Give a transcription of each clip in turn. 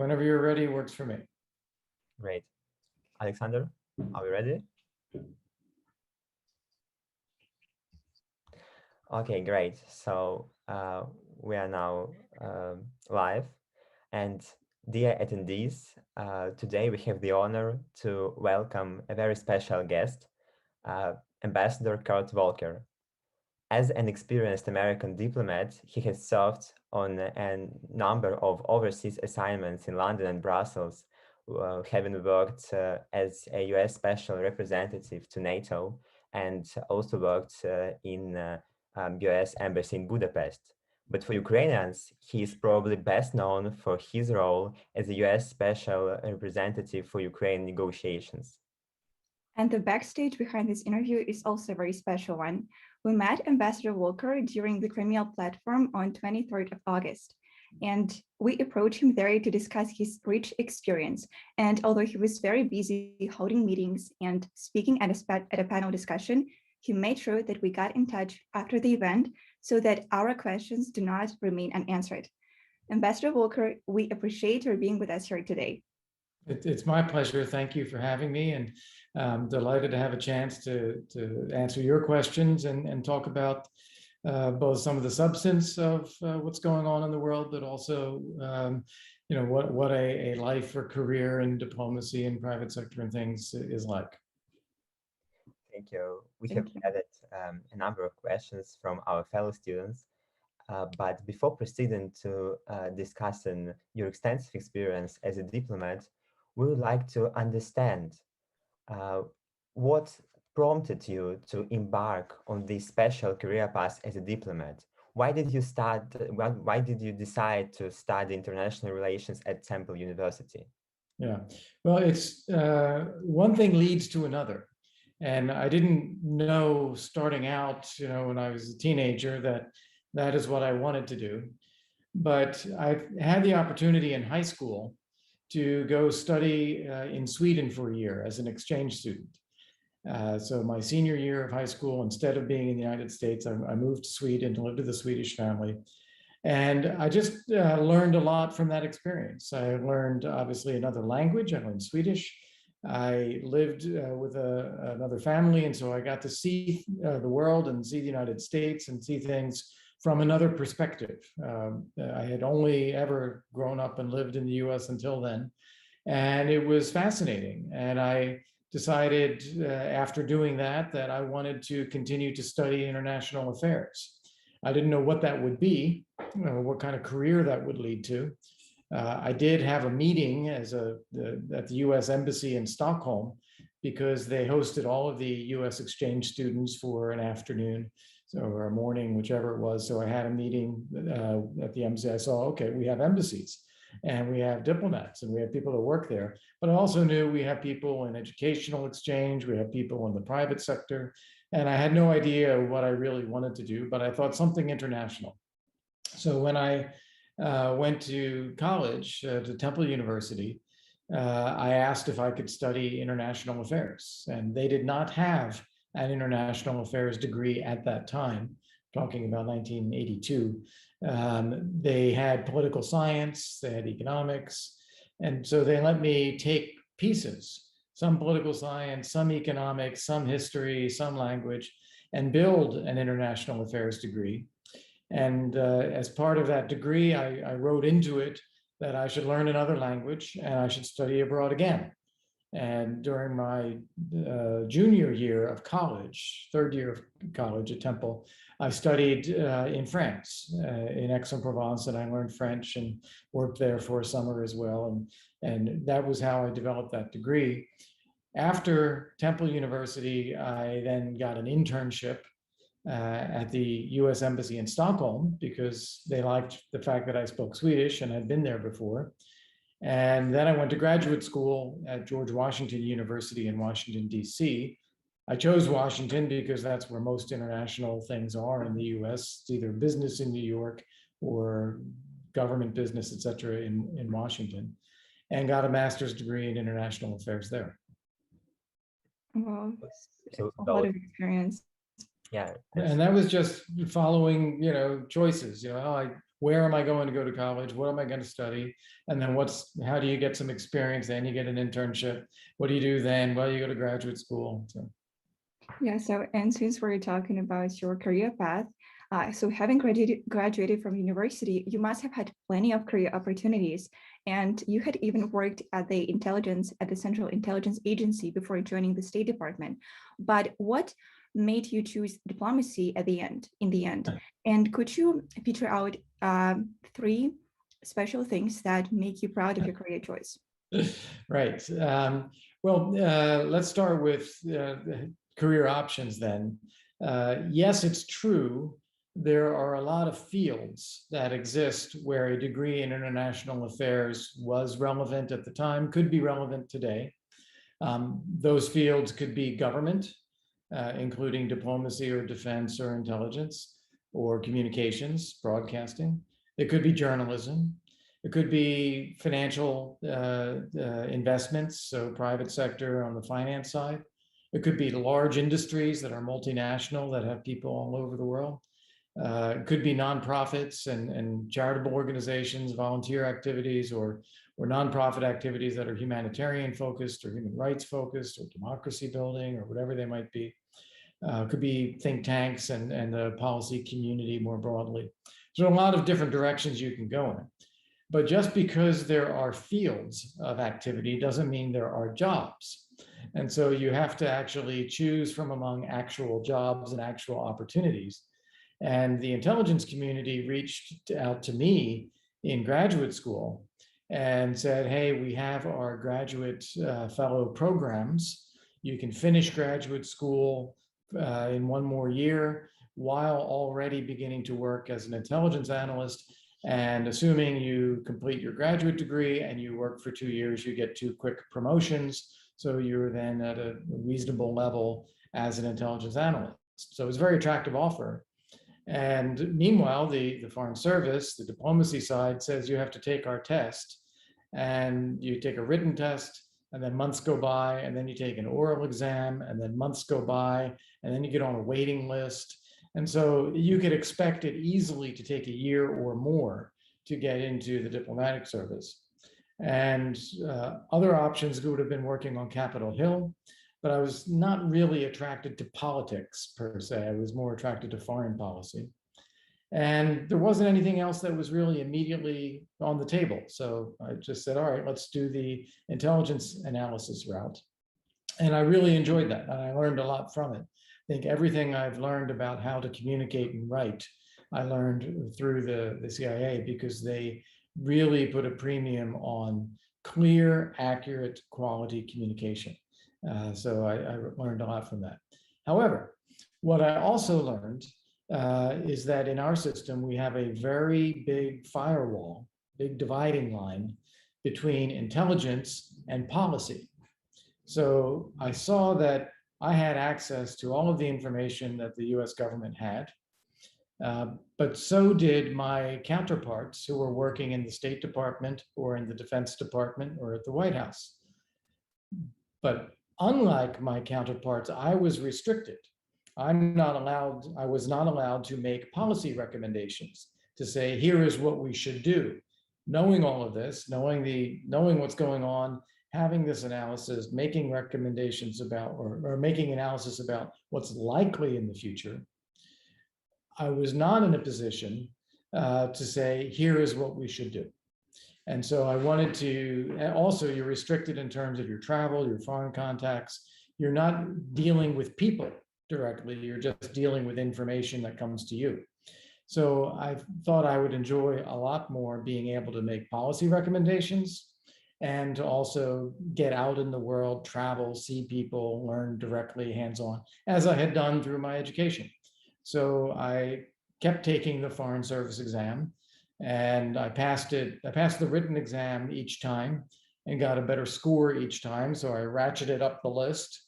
Whenever you're ready, works for me. Great. Alexander, are we ready? Okay, great. So we are now live. And dear attendees, today we have the honor to welcome a very special guest, Ambassador Kurt Volker. As an experienced American diplomat, he has served on a number of overseas assignments in London and Brussels, having worked as a US Special Representative to NATO and also worked in US Embassy in Budapest. But for Ukrainians, he is probably best known for his role as a US Special Representative for Ukraine negotiations. And the backstage behind this interview is also a very special one. We met Ambassador Volker during the Crimea platform on 23rd of August, and we approached him there to discuss his rich experience. And although he was very busy holding meetings and speaking at a panel discussion, he made sure that we got in touch after the event so that our questions do not remain unanswered. Ambassador Volker, we appreciate your being with us here today. It's my pleasure. Thank you for having me, and I'm delighted to have a chance to answer your questions and talk about both some of the substance of what's going on in the world, but also what a life or career in diplomacy and private sector and things is like. Thank you. We have gathered a number of questions from our fellow students, but before proceeding to discussing your extensive experience as a diplomat, we would like to understand what prompted you to embark on this special career path as a diplomat. Why did you decide to study international relations at Temple University? Yeah, well, it's one thing leads to another. And I didn't know starting out, when I was a teenager, that is what I wanted to do. But I had the opportunity in high school to go study in Sweden for a year as an exchange student. So my senior year of high school, instead of being in the United States, I moved to Sweden to live with a Swedish family. And I just learned a lot from that experience. I learned, obviously, another language. I learned Swedish. I lived with another family, and so I got to see the world and see the United States and see things from another perspective. I had only ever grown up and lived in the US until then, and it was fascinating. And I decided after doing that I wanted to continue to study international affairs. I didn't know what that would be, what kind of career that would lead to. I did have a meeting at the US Embassy in Stockholm, because they hosted all of the US exchange students for an afternoon, or a morning, whichever it was. So I had a meeting at the embassy. I saw, okay, we have embassies and we have diplomats and we have people that work there. But I also knew we have people in educational exchange, we have people in the private sector. And I had no idea what I really wanted to do, but I thought something international. So when I went to college, to Temple University, I asked if I could study international affairs, and they did not have an international affairs degree at that time, talking about 1982. They had political science, they had economics, and so they let me take pieces, some political science, some economics, some history, some language, and build an international affairs degree. And as part of that degree, I wrote into it that I should learn another language and I should study abroad again. And during my junior year of college, third year of college at Temple, I studied in France, in Aix-en-Provence, and I learned French and worked there for a summer as well. And that was how I developed that degree. After Temple University, I then got an internship at the US Embassy in Stockholm, because they liked the fact that I spoke Swedish and had been there before. And then I went to graduate school at George Washington University in Washington, DC. I chose Washington because that's where most international things are in the US. It's either business in New York or government business, et cetera, in Washington, and got a master's degree in international affairs there. Well, So a lot of experience. Yeah. And that was just following, choices. I where am I going to go to college? What am I going to study? And then how do you get some experience? Then you get an internship. What do you do then? Well, you go to graduate school. So. Yeah, so, and since we're talking about your career path, so having graduated from university, you must have had plenty of career opportunities, and you had even worked at the Central Intelligence Agency before joining the State Department. But what made you choose diplomacy in the end? And could you feature out 3 special things that make you proud of your career choice? Right. Well, let's start with career options then. Yes, it's true. There are a lot of fields that exist where a degree in international affairs was relevant at the time, could be relevant today. Those fields could be government, including diplomacy or defense or intelligence, or communications, broadcasting. It could be journalism. It could be financial investments, so private sector on the finance side. It could be large industries that are multinational that have people all over the world. It could be nonprofits and charitable organizations, volunteer activities, or nonprofit activities that are humanitarian focused or human rights focused or democracy building or whatever they might be. Could be think tanks and the policy community more broadly. So a lot of different directions you can go in. But just because there are fields of activity doesn't mean there are jobs. And so you have to actually choose from among actual jobs and actual opportunities. And the intelligence community reached out to me in graduate school and said, hey, we have our graduate fellow programs. You can finish graduate school in 1 more year while already beginning to work as an intelligence analyst. And assuming you complete your graduate degree and you work for 2 years, you get 2 quick promotions. So you're then at a reasonable level as an intelligence analyst. So it's a very attractive offer. And meanwhile, the Foreign Service, the diplomacy side, says you have to take our test, and you take a written test, and then months go by, and then you take an oral exam, and then months go by, and then you get on a waiting list. And so you could expect it easily to take a year or more to get into the diplomatic service. And other options would have been working on Capitol Hill, but I was not really attracted to politics per se. I was more attracted to foreign policy. And there wasn't anything else that was really immediately on the table. So I just said, all right, let's do the intelligence analysis route. And I really enjoyed that, and I learned a lot from it. I think everything I've learned about how to communicate and write, I learned through the CIA, because they really put a premium on clear, accurate, quality communication. So I learned a lot from that. However, what I also learned is that in our system, we have a very big firewall, big dividing line between intelligence and policy. So I saw that I had access to all of the information that the US government had, but so did my counterparts who were working in the State Department or in the Defense Department or at the White House. But unlike my counterparts, I was restricted. I was not allowed to make policy recommendations to say, here is what we should do. Knowing all of this, knowing what's going on, having this analysis, making recommendations about, or making analysis about what's likely in the future, I was not in a position to say, here is what we should do. And so I wanted to, also you're restricted in terms of your travel, your foreign contacts. You're not dealing with people directly, you're just dealing with information that comes to you. So I thought I would enjoy a lot more being able to make policy recommendations and to also get out in the world, travel, see people, learn directly, hands-on, as I had done through my education. So I kept taking the Foreign Service exam, and I passed it. I passed the written exam each time and got a better score each time. So I ratcheted up the list,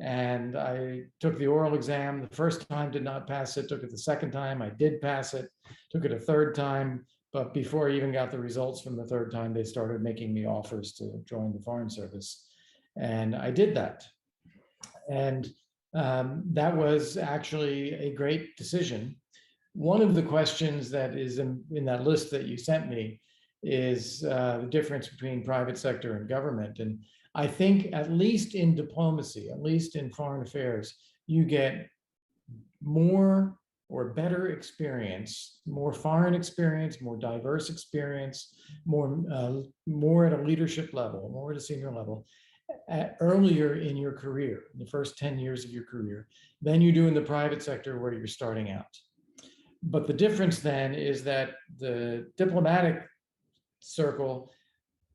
and I took the oral exam. The first time did not pass it, took it the second time, I did pass it, took it a third time. But before I even got the results from the third time, they started making me offers to join the Foreign Service. And I did that. And that was actually a great decision one of the questions that is in that list that you sent me is the difference between private sector and government. And I think at least in diplomacy, at least in foreign affairs, you get more or better experience, more foreign experience, more diverse experience, more at a leadership level, more at a senior level, earlier in your career, in the first 10 years of your career, than you do in the private sector where you're starting out. But the difference then is that the diplomatic circle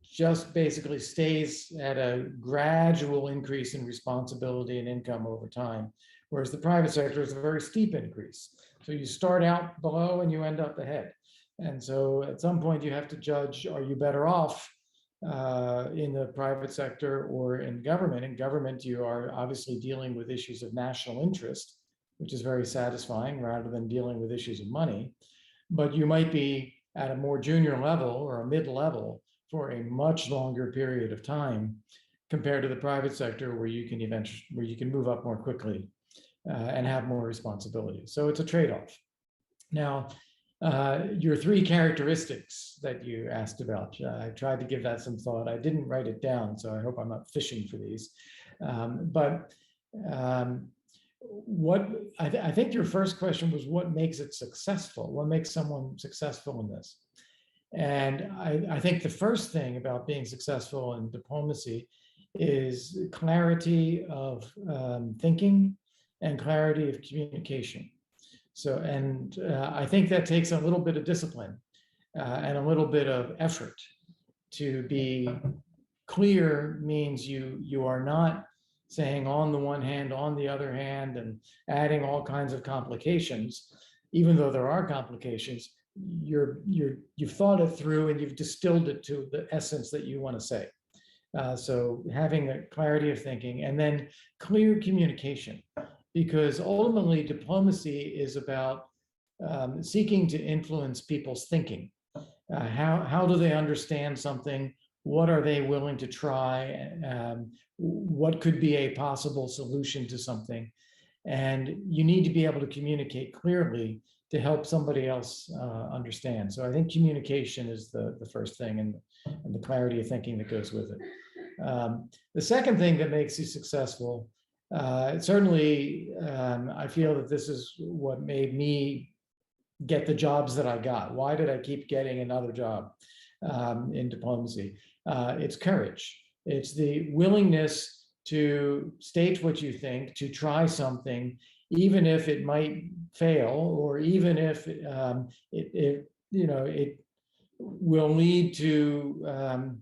just basically stays at a gradual increase in responsibility and income over time, whereas the private sector is a very steep increase. So you start out below and you end up ahead. And so at some point you have to judge, are you better off in the private sector or in government? In government, you are obviously dealing with issues of national interest, which is very satisfying rather than dealing with issues of money. But you might be at a more junior level or a mid-level for a much longer period of time compared to the private sector where you can move up more quickly and have more responsibility. So it's a trade-off. Now, your three characteristics that you asked about, I tried to give that some thought. I didn't write it down, so I hope I'm not fishing for these. I think your first question was what makes it successful? What makes someone successful in this? And I think the first thing about being successful in diplomacy is clarity of thinking and clarity of communication. So, and I think that takes a little bit of discipline and a little bit of effort. To be clear means you are not saying on the one hand, on the other hand, and adding all kinds of complications. Even though there are complications, you've thought it through and you've distilled it to the essence that you want to say. So having a clarity of thinking and then clear communication, because ultimately diplomacy is about seeking to influence people's thinking. How do they understand something? What are they willing to try? What could be a possible solution to something? And you need to be able to communicate clearly to help somebody else understand. So I think communication is the first thing, and the clarity of thinking that goes with it. The second thing that makes you successful, certainly I feel that this is what made me get the jobs that I got. Why did I keep getting another job in diplomacy? It's courage. It's the willingness to state what you think, to try something, even if it might fail, or even if it will lead to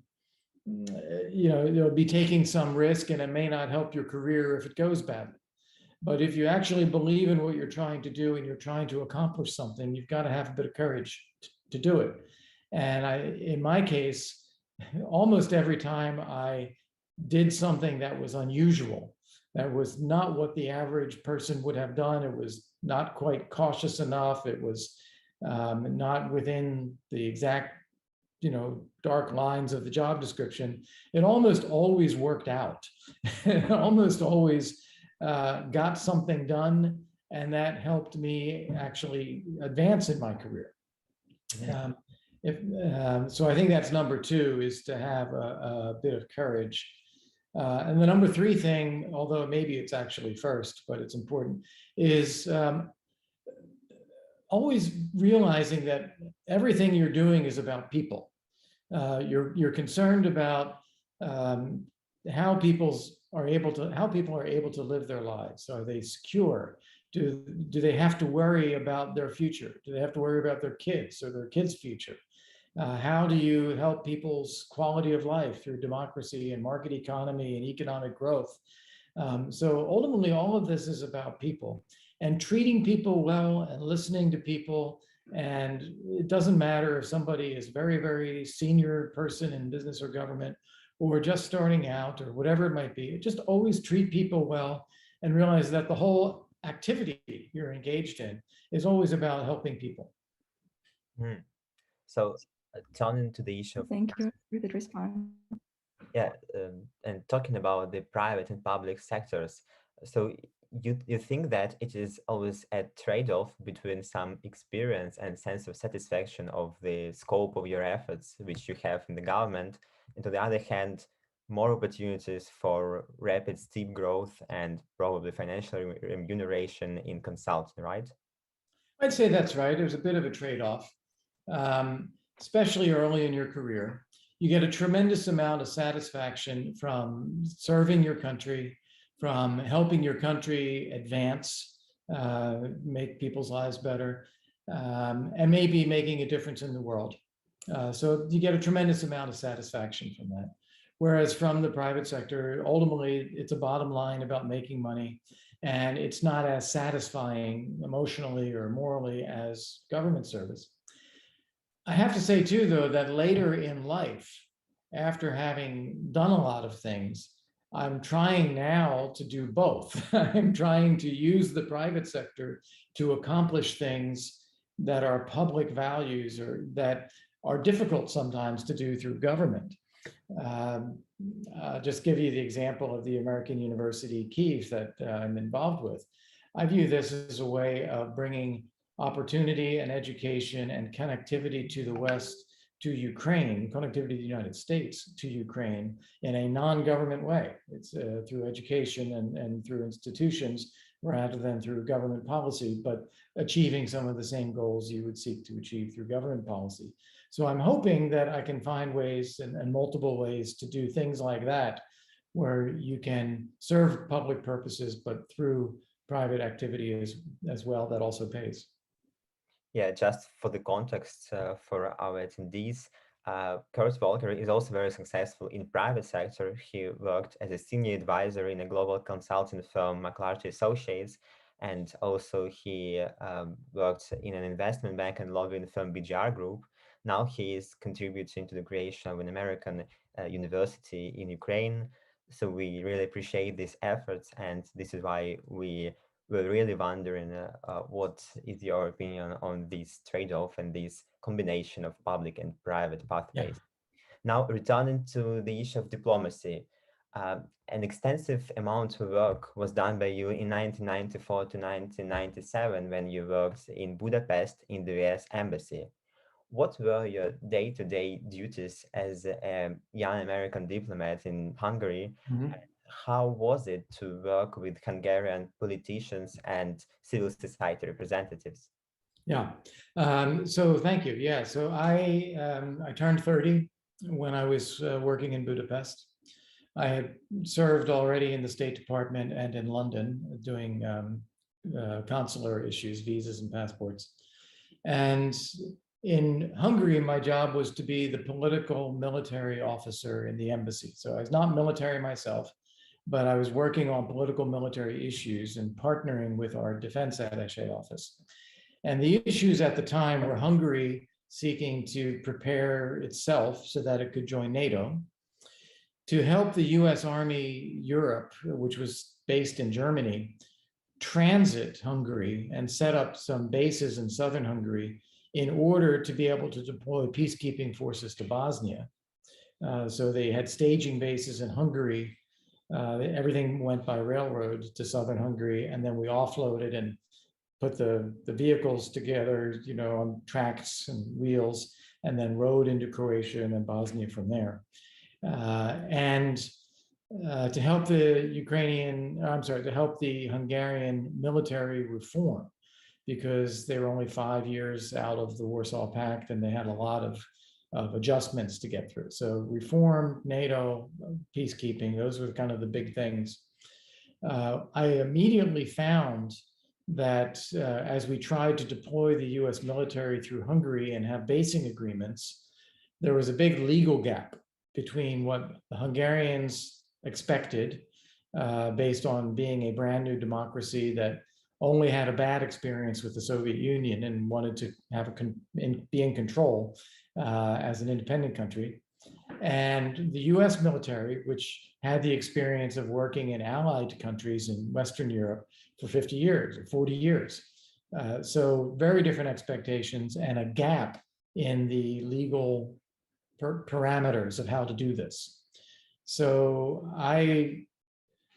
you'll be taking some risk and it may not help your career if it goes badly. But if you actually believe in what you're trying to do and you're trying to accomplish something, you've got to have a bit of courage to do it. And in my case, almost every time I did something that was unusual, that was not what the average person would have done, it was not quite cautious enough, it was not within the exact dark lines of the job description, it almost always worked out. It almost always got something done, and that helped me actually advance in my career. So I think that's number two, is to have a bit of courage. And the number three thing, although maybe it's actually first, but it's important, is always realizing that everything you're doing is about people. You're concerned about how people are able to live their lives. Are they secure? Do they have to worry about their future? Do they have to worry about their kids or their kids' future? How do you help people's quality of life through democracy and market economy and economic growth? So ultimately, all of this is about people and treating people well and listening to people. And it doesn't matter if somebody is very, very senior person in business or government, or just starting out, or whatever it might be. Just always treat people well and realize that the whole activity you're engaged in is always about helping people. So turning to the issue of, thank you for the response. And talking about the private and public sectors. So you think that it is always a trade-off between some experience and sense of satisfaction of the scope of your efforts, which you have in the government, and to the other hand, more opportunities for rapid, steep growth and probably financial remuneration in consulting, right? I'd say that's right. There's a bit of a trade-off, especially early in your career. You get a tremendous amount of satisfaction from serving your country, from helping your country advance, make people's lives better, and maybe making a difference in the world. So you get a tremendous amount of satisfaction from that. Whereas from the private sector, ultimately, it's a bottom line about making money, and it's not as satisfying emotionally or morally as government service. I have to say too, though, that later in life, after having done a lot of things, I'm trying now to do both. I'm trying to use the private sector to accomplish things that are public values or that are difficult sometimes to do through government. Just give you the example of the American University Kyiv that I'm involved with. I view this as a way of bringing opportunity and education and connectivity to the West, to Ukraine, connectivity to the United States to Ukraine in a non-government way. It's through education and through institutions rather than through government policy, but achieving some of the same goals you would seek to achieve through government policy. So I'm hoping that I can find ways and multiple ways to do things like that, where you can serve public purposes, but through private activity as well, that also pays. Yeah, just for the context for our attendees, Kurt Volker is also very successful in private sector. He worked as a senior advisor in a global consulting firm, McClarty Associates, and also he worked in an investment bank and lobbying firm, BGR Group. Now he is contributing to the creation of an American university in Ukraine. So we really appreciate these efforts, and this is why we're really wondering what is your opinion on this trade-off and this combination of public and private pathways. Yeah. Now, returning to the issue of diplomacy, an extensive amount of work was done by you in 1994 to 1997 when you worked in Budapest in the US Embassy. What were your day-to-day duties as a young American diplomat in Hungary? Mm-hmm. How was it to work with Hungarian politicians and civil society representatives? Yeah, so thank you. Yeah, so I turned 30 when I was working in Budapest. I had served already in the State Department and in London doing consular issues, visas and passports. And in Hungary, my job was to be the political military officer in the embassy. So I was not military myself, but I was working on political military issues and partnering with our defense attaché office. And the issues at the time were Hungary seeking to prepare itself so that it could join NATO, to help the US Army Europe, which was based in Germany, transit Hungary and set up some bases in southern Hungary in order to be able to deploy peacekeeping forces to Bosnia. So they had staging bases in Hungary. Everything went by railroad to southern Hungary, and then we offloaded and put the vehicles together, you know, on tracks and wheels, and then rode into Croatia and then Bosnia from there. To help to help the Hungarian military reform, because they were only 5 years out of the Warsaw Pact and they had a lot of adjustments to get through. So reform, NATO, peacekeeping, those were kind of the big things. I immediately found that as we tried to deploy the US military through Hungary and have basing agreements, there was a big legal gap between what the Hungarians expected based on being a brand new democracy that only had a bad experience with the Soviet Union and wanted to have be in control as an independent country. And the US military, which had the experience of working in allied countries in Western Europe for 50 years or 40 years. So very different expectations and a gap in the legal parameters of how to do this. So I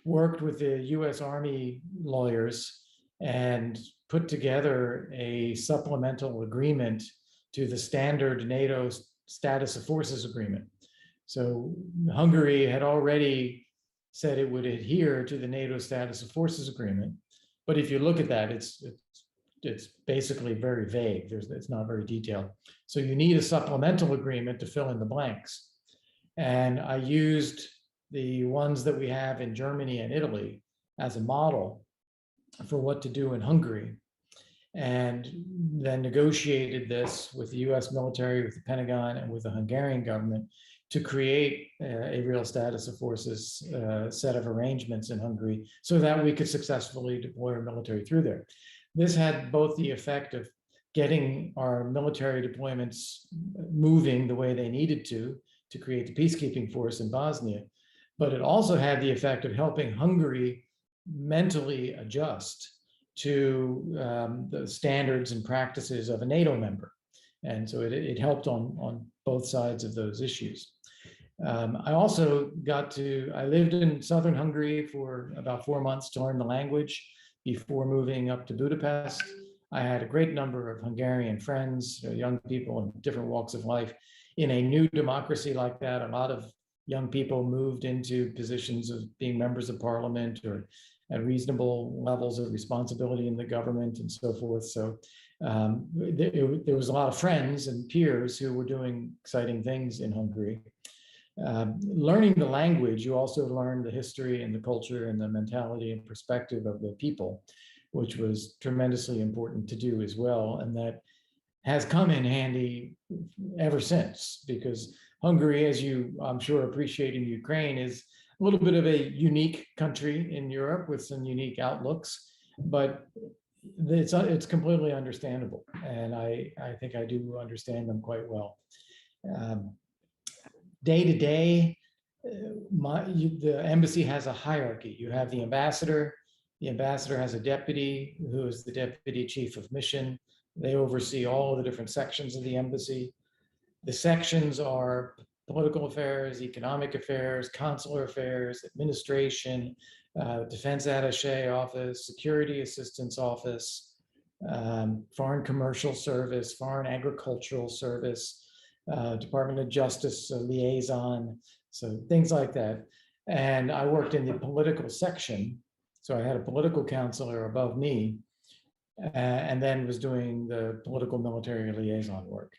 worked with the US Army lawyers and put together a supplemental agreement to the standard NATO status of forces agreement. So Hungary had already said it would adhere to the NATO status of forces agreement. But if you look at that, it's basically very vague. It's not very detailed. So you need a supplemental agreement to fill in the blanks. And I used the ones that we have in Germany and Italy as a model for what to do in Hungary, and then negotiated this with the US military, with the Pentagon, and with the Hungarian government to create a real status of forces set of arrangements in Hungary so that we could successfully deploy our military through there. This had both the effect of getting our military deployments moving the way they needed to create the peacekeeping force in Bosnia, but it also had the effect of helping Hungary mentally adjust to the standards and practices of a NATO member. And so it helped on both sides of those issues. I also I lived in southern Hungary for about 4 months to learn the language before moving up to Budapest. I had a great number of Hungarian friends, young people in different walks of life. In a new democracy like that, a lot of young people moved into positions of being members of parliament or at reasonable levels of responsibility in the government and so forth. So there was a lot of friends and peers who were doing exciting things in Hungary. Learning the language, you also learn the history and the culture and the mentality and perspective of the people, which was tremendously important to do as well. And that has come in handy ever since, because Hungary, as you, I'm sure, appreciate in Ukraine, is a little bit of a unique country in Europe with some unique outlooks, but it's completely understandable. And I think I do understand them quite well. Day to day, the embassy has a hierarchy. You have the ambassador has a deputy who is the deputy chief of mission. They oversee all of the different sections of the embassy. The sections are political affairs, economic affairs, consular affairs, administration, defense attaché office, security assistance office, foreign commercial service, foreign agricultural service, Department of Justice liaison, so things like that. And I worked in the political section. So I had a political counselor above me, and then was doing the political military liaison work.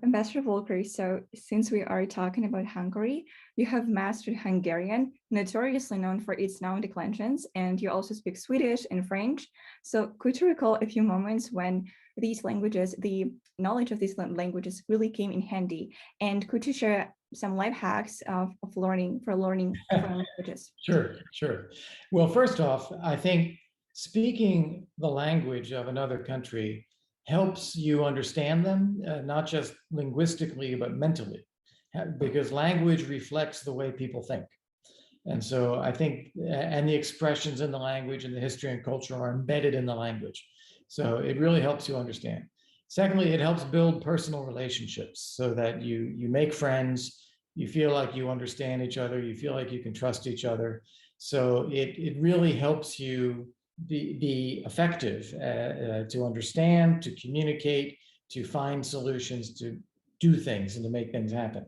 Ambassador Volker, so since we are talking about Hungary, you have mastered Hungarian, notoriously known for its noun declensions, and you also speak Swedish and French. So could you recall a few moments when these languages, the knowledge of these languages really came in handy? And could you share some life hacks of learning foreign languages? Sure. Well, first off, I think speaking the language of another country helps you understand them, not just linguistically, but mentally, because language reflects the way people think. And so I think, and the expressions in the language and the history and culture are embedded in the language. So it really helps you understand. Secondly, it helps build personal relationships so that you make friends, you feel like you understand each other, you feel like you can trust each other. So it really helps you be effective to understand, to communicate, to find solutions, to do things and to make things happen.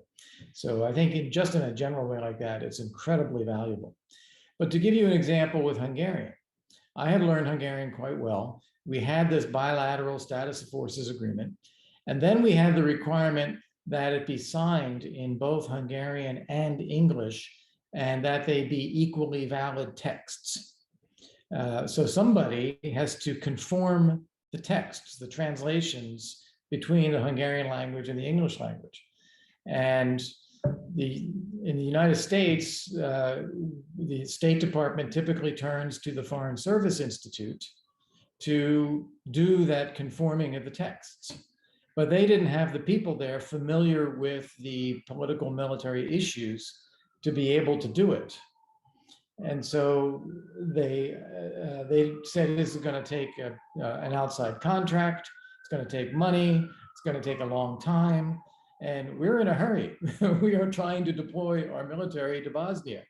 So I think just in a general way like that, it's incredibly valuable. But to give you an example with Hungarian, I had learned Hungarian quite well. We had this bilateral status of forces agreement, and then we had the requirement that it be signed in both Hungarian and English, and that they be equally valid texts. So somebody has to conform the texts, the translations between the Hungarian language and the English language. And in the United States, the State Department typically turns to the Foreign Service Institute to do that conforming of the texts. But they didn't have the people there familiar with the political military issues to be able to do it. And so they said this is going to take an outside contract. It's going to take money. It's going to take a long time. And we're in a hurry. We are trying to deploy our military to Bosnia.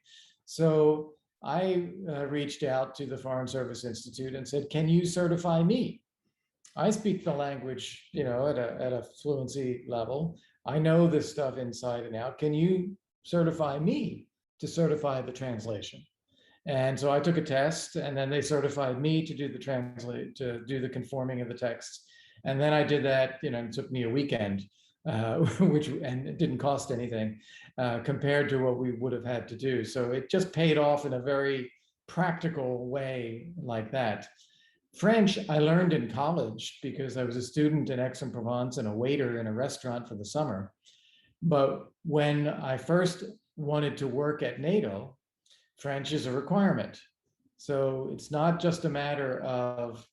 So I reached out to the Foreign Service Institute and said, can you certify me? I speak the language, you know, at a fluency level. I know this stuff inside and out. Can you certify me to certify the translation? And so I took a test, and then they certified me to do the conforming of the text. And then I did that, you know, it took me a weekend, and it didn't cost anything compared to what we would have had to do. So it just paid off in a very practical way like that. French, I learned in college because I was a student in Aix-en-Provence and a waiter in a restaurant for the summer. But when I first wanted to work at NATO, French is a requirement. So it's not just a matter of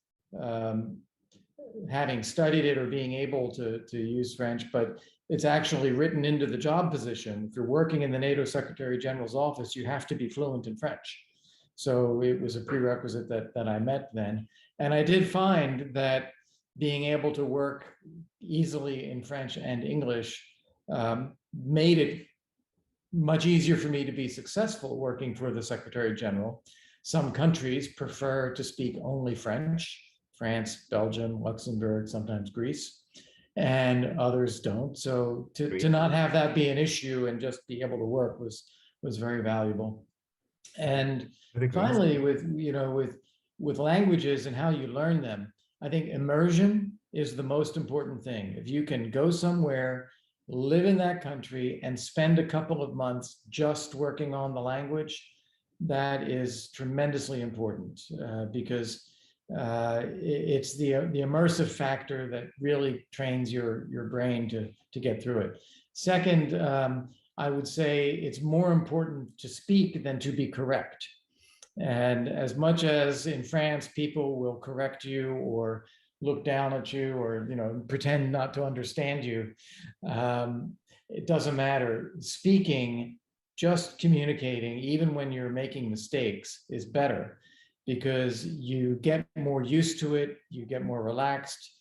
having studied it or being able to use French, but it's actually written into the job position. If you're working in the NATO Secretary General's office, you have to be fluent in French. So it was a prerequisite that I met then. And I did find that being able to work easily in French and English made it much easier for me to be successful working for the Secretary General. Some countries prefer to speak only French, France, Belgium, Luxembourg, sometimes Greece, and others don't. So to not have that be an issue and just be able to work was very valuable. And finally, with languages and how you learn them, I think immersion is the most important thing. If you can go somewhere, live in that country, and spend a couple of months just working on the language, that is tremendously important because it's the immersive factor that really trains your brain to get through it. Second, I would say it's more important to speak than to be correct. And as much as in France, people will correct you or look down at you or, you know, pretend not to understand you, it doesn't matter. Speaking, just communicating, even when you're making mistakes, is better because you get more used to it, you get more relaxed,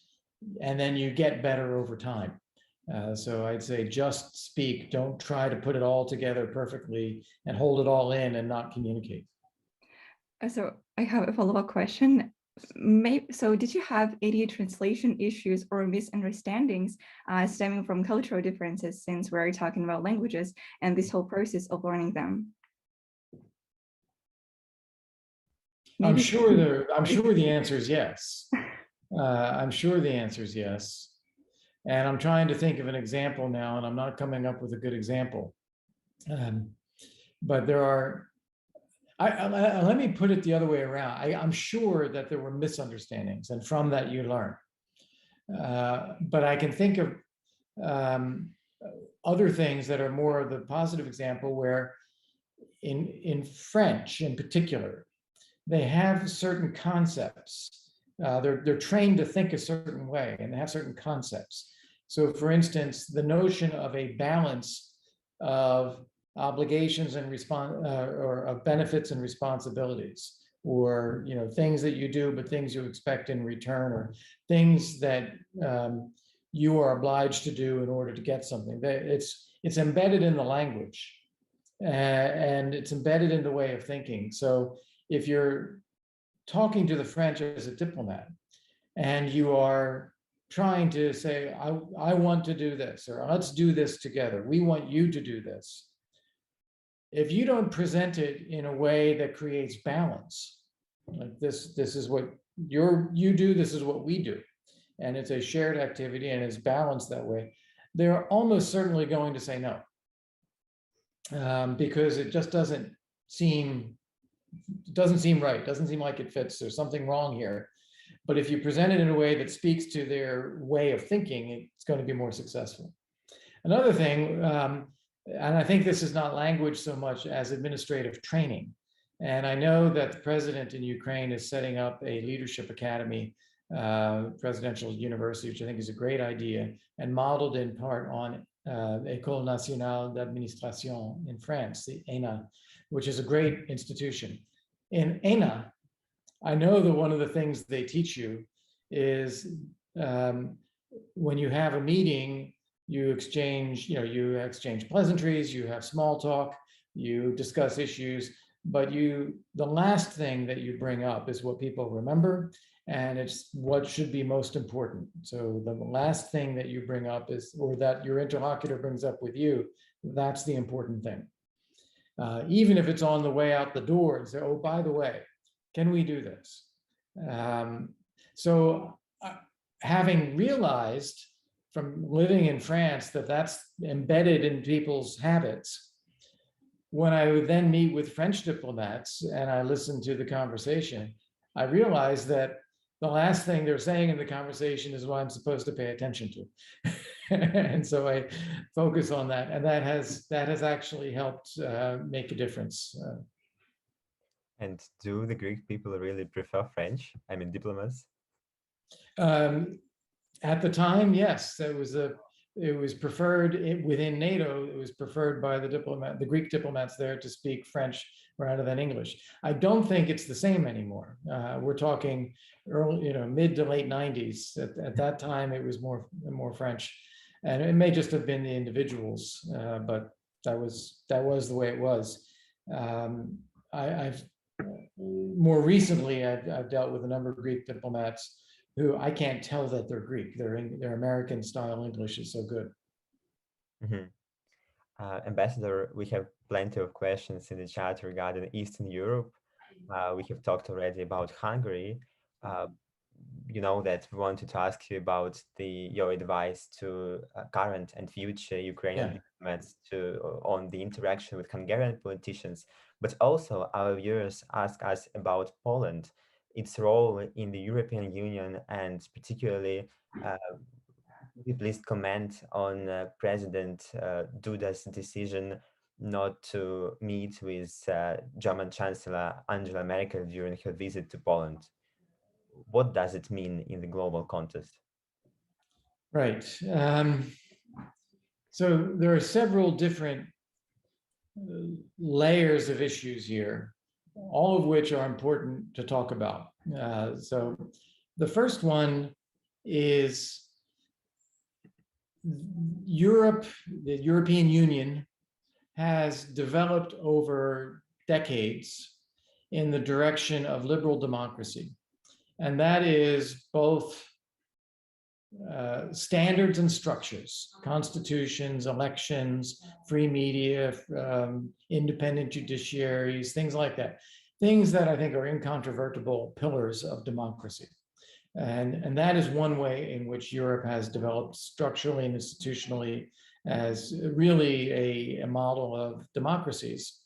and then you get better over time. So I'd say just speak, don't try to put it all together perfectly and hold it all in and not communicate. So I have a follow-up question. So did you have any translation issues or misunderstandings stemming from cultural differences, since we're talking about languages and this whole process of learning them? I'm sure the answer is yes. I'm sure the answer is yes. And I'm trying to think of an example now, and I'm not coming up with a good example. But there are, let me put it the other way around. I'm sure that there were misunderstandings, and from that you learn. But I can think of other things that are more of the positive example, where in French in particular, they have certain concepts. They're trained to think a certain way, and they have certain concepts. So for instance, the notion of a balance of obligations and or of benefits and responsibilities, or, you know, things that you do but things you expect in return, or things that you are obliged to do in order to get something. It's embedded in the language, and it's embedded in the way of thinking. So if you're talking to the French as a diplomat and you are trying to say, I want to do this, or let's do this together, we want you to do this, if you don't present it in a way that creates balance, like this is what you do, this is what we do, and it's a shared activity and it's balanced that way, they're almost certainly going to say no, because it just doesn't seem right, doesn't seem like it fits, there's something wrong here. But if you present it in a way that speaks to their way of thinking, it's going to be more successful. Another thing, and I think this is not language so much as administrative training. And I know that the president in Ukraine is setting up a leadership academy, presidential university, which I think is a great idea, and modeled in part on École Nationale d'Administration in France, the ENA, which is a great institution. In ENA, I know that one of the things they teach you is when you have a meeting, you exchange pleasantries, you have small talk, you discuss issues, but the last thing that you bring up is what people remember, and it's what should be most important. So the last thing that you bring up is, or that your interlocutor brings up with you, that's the important thing. Even if it's on the way out the door and say, oh, by the way, can we do this? So having realized from living in France that that's embedded in people's habits, when I would then meet with French diplomats and I listened to the conversation, I realized that the last thing they're saying in the conversation is what I'm supposed to pay attention to. And so I focus on that, and that has actually helped make a difference. And do the Greek people really prefer French? I mean, diplomats? At the time, yes, it was preferred within NATO. It was preferred by the Greek diplomats there to speak French rather than English. I don't think it's the same anymore. We're talking early, mid to late 90s. At that time, it was more French, and it may just have been the individuals, but that was the way it was. I've more recently I've dealt with a number of Greek diplomats who I can't tell that they're Greek. Their American style English is so good. Mm-hmm. Ambassador, we have plenty of questions in the chat regarding Eastern Europe. We have talked already about Hungary. You know that we wanted to ask you about your advice to current and future Ukrainian diplomats on the interaction with Hungarian politicians, but also our viewers ask us about Poland, its role in the European Union, and particularly, would you please comment on President Duda's decision not to meet with German Chancellor Angela Merkel during her visit to Poland? What does it mean in the global context? Right. So there are several different layers of issues here, all of which are important to talk about. So the first one is Europe, the European Union has developed over decades in the direction of liberal democracy. And that is both standards and structures, constitutions, elections, free media, independent judiciaries, things like that. Things that I think are incontrovertible pillars of democracy. And that is one way in which Europe has developed structurally and institutionally as really a model of democracies.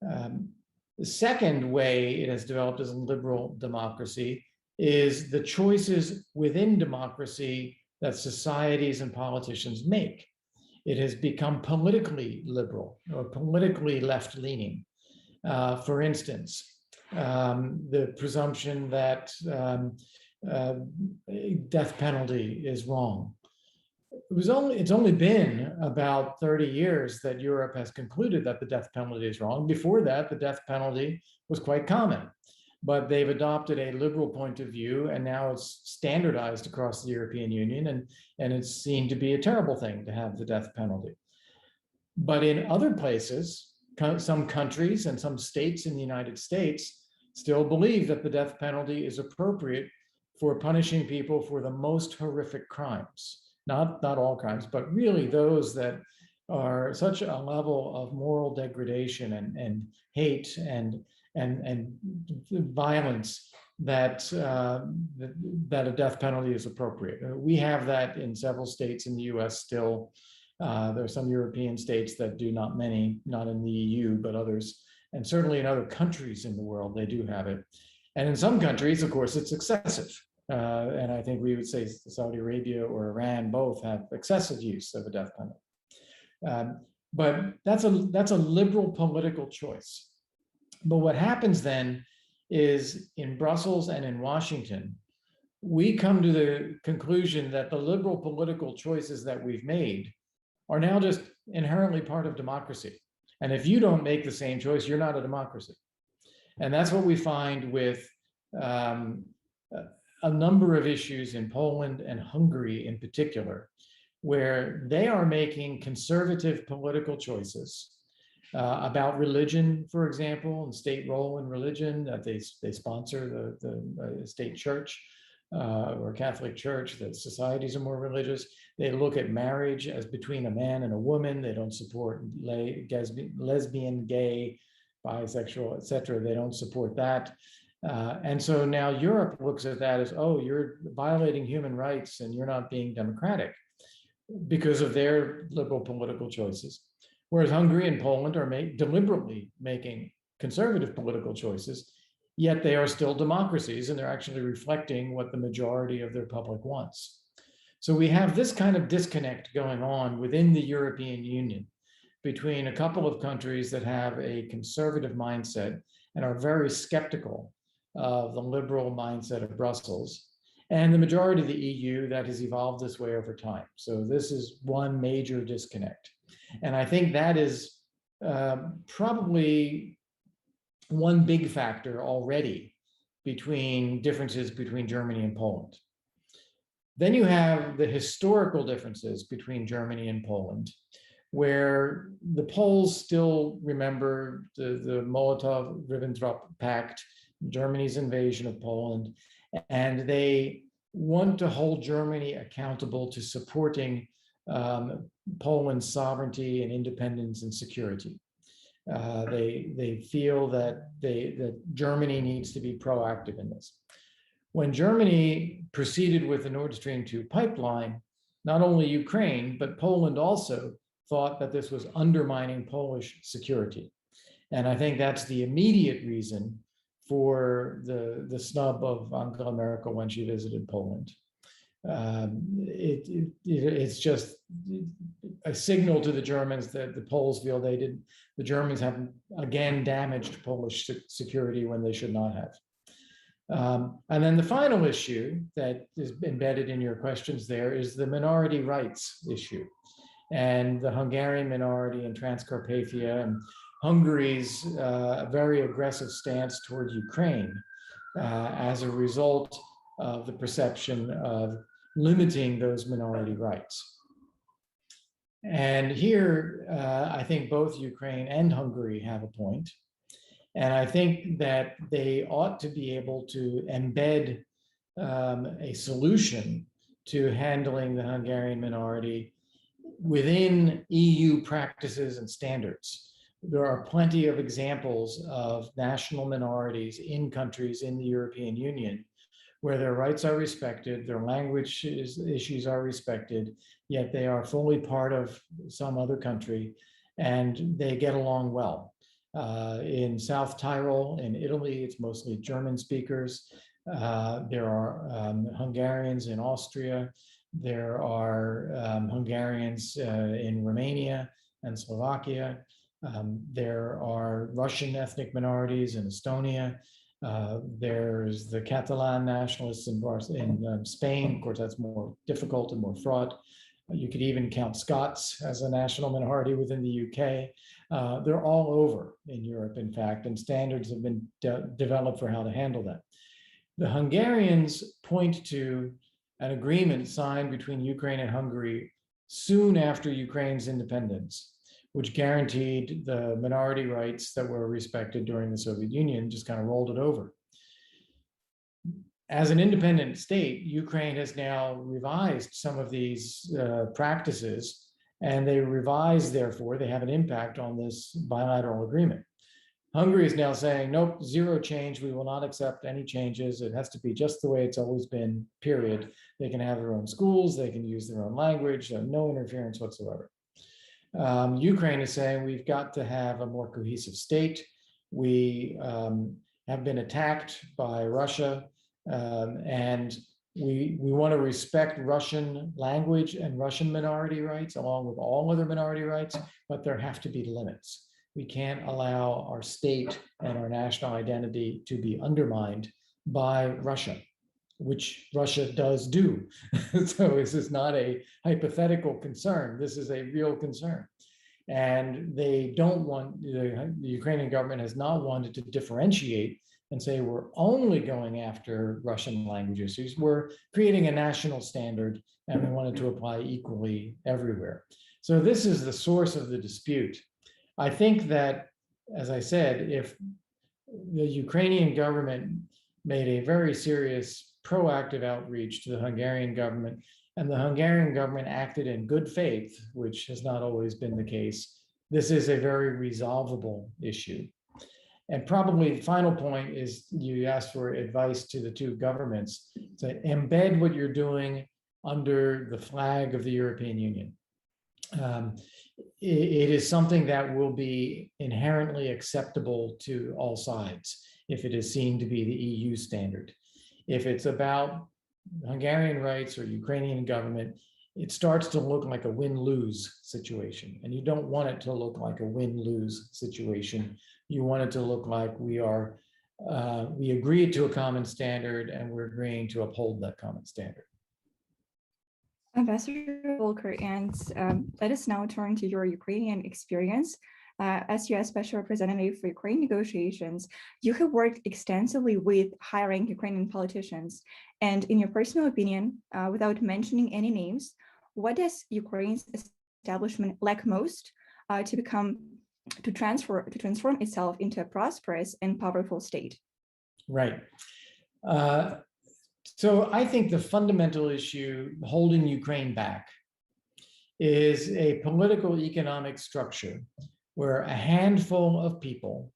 The second way it has developed as a liberal democracy is the choices within democracy that societies and politicians make. It has become politically liberal or politically left-leaning. For instance, the presumption that death penalty is wrong. It's only been about 30 years that Europe has concluded that the death penalty is wrong. Before that, the death penalty was quite common, but they've adopted a liberal point of view, and now it's standardized across the European Union, and it's seen to be a terrible thing to have the death penalty. But in other places, some countries and some states in the United States still believe that the death penalty is appropriate for punishing people for the most horrific crimes. Not all crimes, but really those that are such a level of moral degradation and hate and violence that that a death penalty is appropriate. We have that in several states in the US still. There are some European states that do, not many, not in the EU, but others. And certainly in other countries in the world, they do have it. And in some countries, of course, it's excessive. And I think we would say Saudi Arabia or Iran both have excessive use of a death penalty. But that's a liberal political choice. But what happens then is in Brussels and in Washington, we come to the conclusion that the liberal political choices that we've made are now just inherently part of democracy. And if you don't make the same choice, you're not a democracy. And that's what we find with a number of issues in Poland and Hungary in particular, where they are making conservative political choices about religion, for example, and state role in religion, that they sponsor the state church or Catholic Church, that societies are more religious. They look at marriage as between a man and a woman. They don't support lesbian, gay, bisexual, etc. They don't support that. And so now Europe looks at that as, oh, you're violating human rights and you're not being democratic because of their liberal political choices. Whereas Hungary and Poland are deliberately making conservative political choices, yet they are still democracies and they're actually reflecting what the majority of their public wants. So we have this kind of disconnect going on within the European Union between a couple of countries that have a conservative mindset and are very skeptical of the liberal mindset of Brussels, and the majority of the EU that has evolved this way over time. So this is one major disconnect. And I think that is probably one big factor already between differences between Germany and Poland. Then you have the historical differences between Germany and Poland, where the Poles still remember the Molotov-Ribbentrop Pact, Germany's invasion of Poland, and they want to hold Germany accountable to supporting Poland's sovereignty and independence and security. They feel that Germany needs to be proactive in this. When Germany proceeded with the Nord Stream 2 pipeline, not only Ukraine, but Poland also thought that this was undermining Polish security. And I think that's the immediate reason for the snub of Angela Merkel when she visited Poland. It's just a signal to the Germans that the Poles feel the Germans have again damaged Polish security when they should not have. And then the final issue that is embedded in your questions there is the minority rights issue, and the Hungarian minority in Transcarpathia and Hungary's very aggressive stance toward Ukraine as a result of the perception of limiting those minority rights. And here, I think both Ukraine and Hungary have a point. And I think that they ought to be able to embed a solution to handling the Hungarian minority within EU practices and standards. There are plenty of examples of national minorities in countries in the European Union where their rights are respected, their language issues are respected, yet they are fully part of some other country and they get along well. In South Tyrol, in Italy, it's mostly German speakers. There are Hungarians in Austria. There are Hungarians in Romania and Slovakia. There are Russian ethnic minorities in Estonia. There's the Catalan nationalists in Spain. Of course, that's more difficult and more fraught. You could even count Scots as a national minority within the UK. They're all over in Europe, in fact, and standards have been developed for how to handle that. The Hungarians point to an agreement signed between Ukraine and Hungary soon after Ukraine's independence, which guaranteed the minority rights that were respected during the Soviet Union, just kind of rolled it over. As an independent state, Ukraine has now revised some of these practices, and they revise, therefore, they have an impact on this bilateral agreement. Hungary is now saying, nope, zero change. We will not accept any changes. It has to be just the way it's always been, period. They can have their own schools. They can use their own language. No interference whatsoever. Ukraine is saying we've got to have a more cohesive state. We have been attacked by Russia, and we want to respect Russian language and Russian minority rights along with all other minority rights, but there have to be limits. We can't allow our state and our national identity to be undermined by Russia, which Russia does do. So this is not a hypothetical concern. This is a real concern. And they don't want, the Ukrainian government has not wanted to differentiate and say we're only going after Russian language issues. We're creating a national standard and we wanted to apply equally everywhere. So this is the source of the dispute. I think that, as I said, if the Ukrainian government made a very serious proactive outreach to the Hungarian government, and the Hungarian government acted in good faith, which has not always been the case, this is a very resolvable issue. And probably the final point is you asked for advice to the two governments to embed what you're doing under the flag of the European Union. It is something that will be inherently acceptable to all sides if it is seen to be the EU standard. If it's about Hungarian rights or Ukrainian government, it starts to look like a win-lose situation. And you don't want it to look like a win-lose situation. You want it to look like we agreed to a common standard and we're agreeing to uphold that common standard. Ambassador Volker, and let us now turn to your Ukrainian experience. As U.S. Special Representative for Ukraine negotiations, you have worked extensively with high-ranking Ukrainian politicians. And in your personal opinion, without mentioning any names, what does Ukraine's establishment lack most to transform itself into a prosperous and powerful state? Right. So I think the fundamental issue holding Ukraine back is a political economic structure where a handful of people,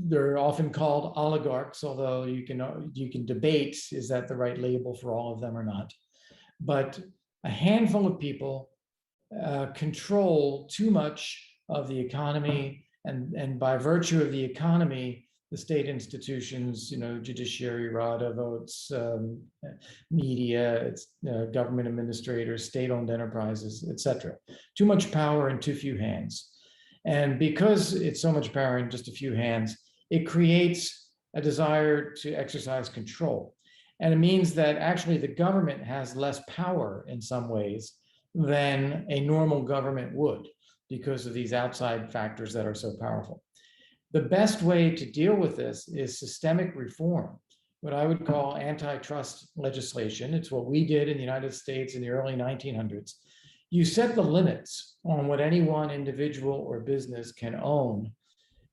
they're often called oligarchs, although you can debate, is that the right label for all of them or not? But a handful of people control too much of the economy, and by virtue of the economy, the state institutions, judiciary, Rada votes, media, government administrators, state-owned enterprises, etc. Too much power in too few hands. And because it's so much power in just a few hands, it creates a desire to exercise control. And it means that actually the government has less power in some ways than a normal government would because of these outside factors that are so powerful. The best way to deal with this is systemic reform, what I would call antitrust legislation. It's what we did in the United States in the early 1900s. You set the limits on what any one individual or business can own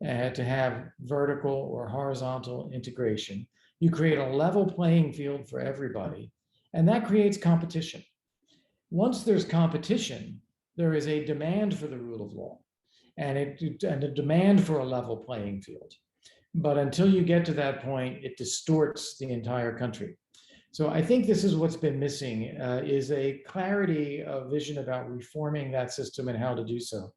to have vertical or horizontal integration. You create a level playing field for everybody, and that creates competition. Once there's competition, there is a demand for the rule of law. And a demand for a level playing field. But until you get to that point, it distorts the entire country. So I think this is what's been missing, is a clarity of vision about reforming that system and how to do so.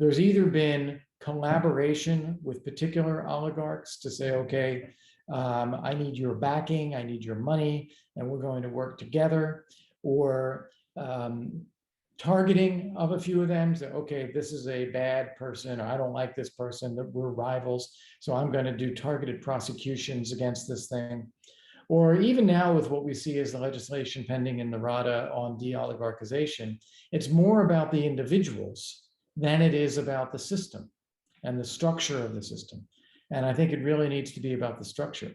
There's either been collaboration with particular oligarchs to say, okay, I need your backing, I need your money, and we're going to work together, or targeting of a few of them, say, okay, this is a bad person, or I don't like this person, that we're rivals, so I'm going to do targeted prosecutions against this thing. Or even now with what we see as the legislation pending in the Rada on de-oligarchization, it's more about the individuals than it is about the system and the structure of the system. And I think it really needs to be about the structure.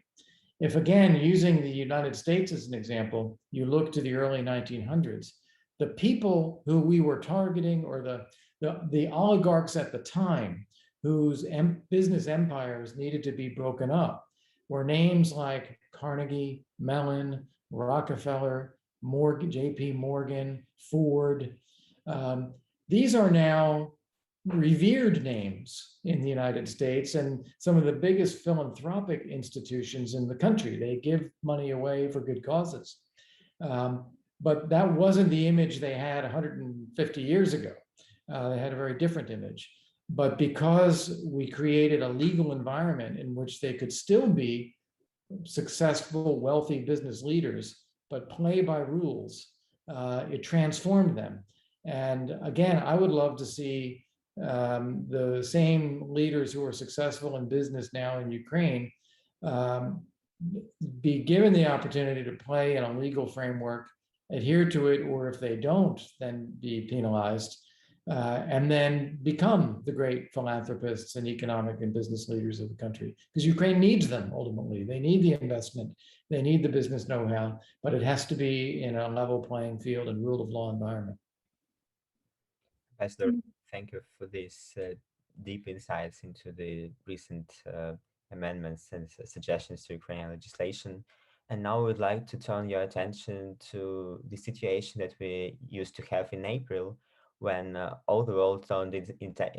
If, again, using the United States as an example, you look to the early 1900s, the people who we were targeting, or the oligarchs at the time whose business empires needed to be broken up, were names like Carnegie, Mellon, Rockefeller, JP Morgan, Ford. These are now revered names in the United States and some of the biggest philanthropic institutions in the country. They give money away for good causes. But that wasn't the image they had 150 years ago. They had a very different image. But because we created a legal environment in which they could still be successful, wealthy business leaders, but play by rules, it transformed them. And again, I would love to see the same leaders who are successful in business now in Ukraine be given the opportunity to play in a legal framework, adhere to it, or if they don't, then be penalized, and then become the great philanthropists and economic and business leaders of the country. Because Ukraine needs them, ultimately. They need the investment, they need the business know-how, but it has to be in a level playing field and rule of law environment. Ambassador, Thank you for these deep insights into the recent amendments and suggestions to Ukrainian legislation. And now we would like to turn your attention to the situation that we used to have in April, when all the world turned its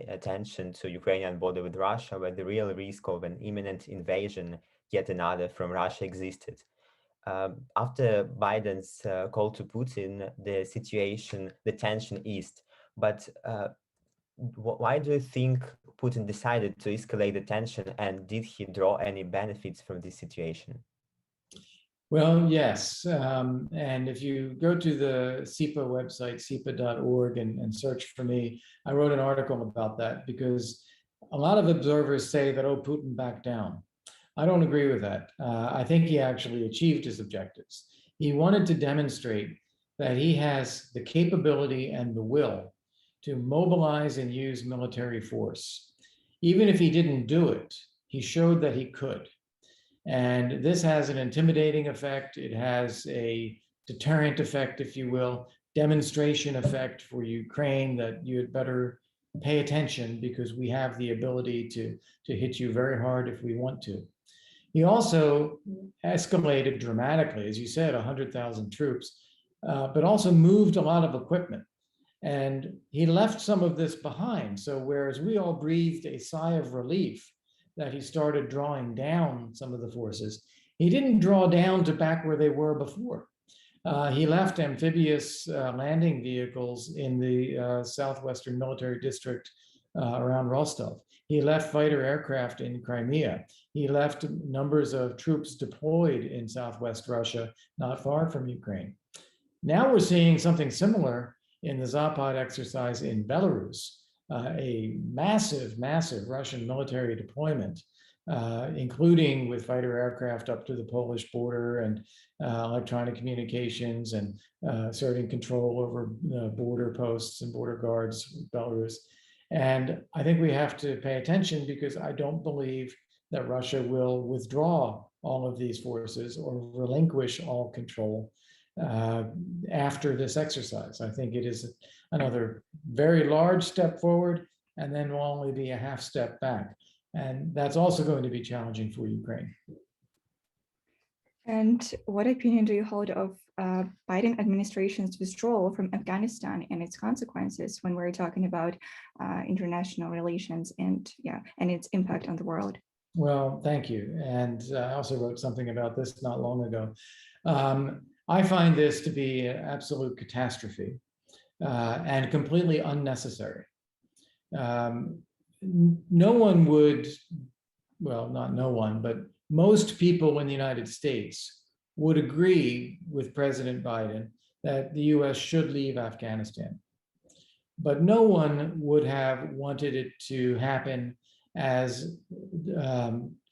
attention to Ukrainian border with Russia, where the real risk of an imminent invasion, yet another, from Russia existed. After Biden's call to Putin, the situation, the tension eased. But why do you think Putin decided to escalate the tension, and did he draw any benefits from this situation? Well, yes. And if you go to the SIPA website, sipa.org, and search for me, I wrote an article about that because a lot of observers say that, oh, Putin backed down. I don't agree with that. I think he actually achieved his objectives. He wanted to demonstrate that he has the capability and the will to mobilize and use military force. Even if he didn't do it, he showed that he could. And this has an intimidating effect. It has a deterrent effect, if you will, demonstration effect for Ukraine that you had better pay attention because we have the ability to hit you very hard if we want to. He also escalated dramatically, as you said, 100,000 troops, but also moved a lot of equipment. And he left some of this behind. So whereas we all breathed a sigh of relief that he started drawing down some of the forces, he didn't draw down to back where they were before. He left amphibious landing vehicles in the southwestern military district around Rostov. He left fighter aircraft in Crimea. He left numbers of troops deployed in southwest Russia, not far from Ukraine. Now we're seeing something similar in the Zapad exercise in Belarus, a massive, massive Russian military deployment, including with fighter aircraft up to the Polish border and electronic communications and asserting control over border posts and border guards with Belarus. And I think we have to pay attention because I don't believe that Russia will withdraw all of these forces or relinquish all control after this exercise. I think it is another very large step forward and then will only be a half step back. And that's also going to be challenging for Ukraine. And what opinion do you hold of Biden administration's withdrawal from Afghanistan and its consequences when we're talking about international relations and its impact on the world? Well, thank you. And I also wrote something about this not long ago. I find this to be an absolute catastrophe and completely unnecessary. No one would, well, not no one, but most people in the United States would agree with President Biden that the US should leave Afghanistan. But no one would have wanted it to happen as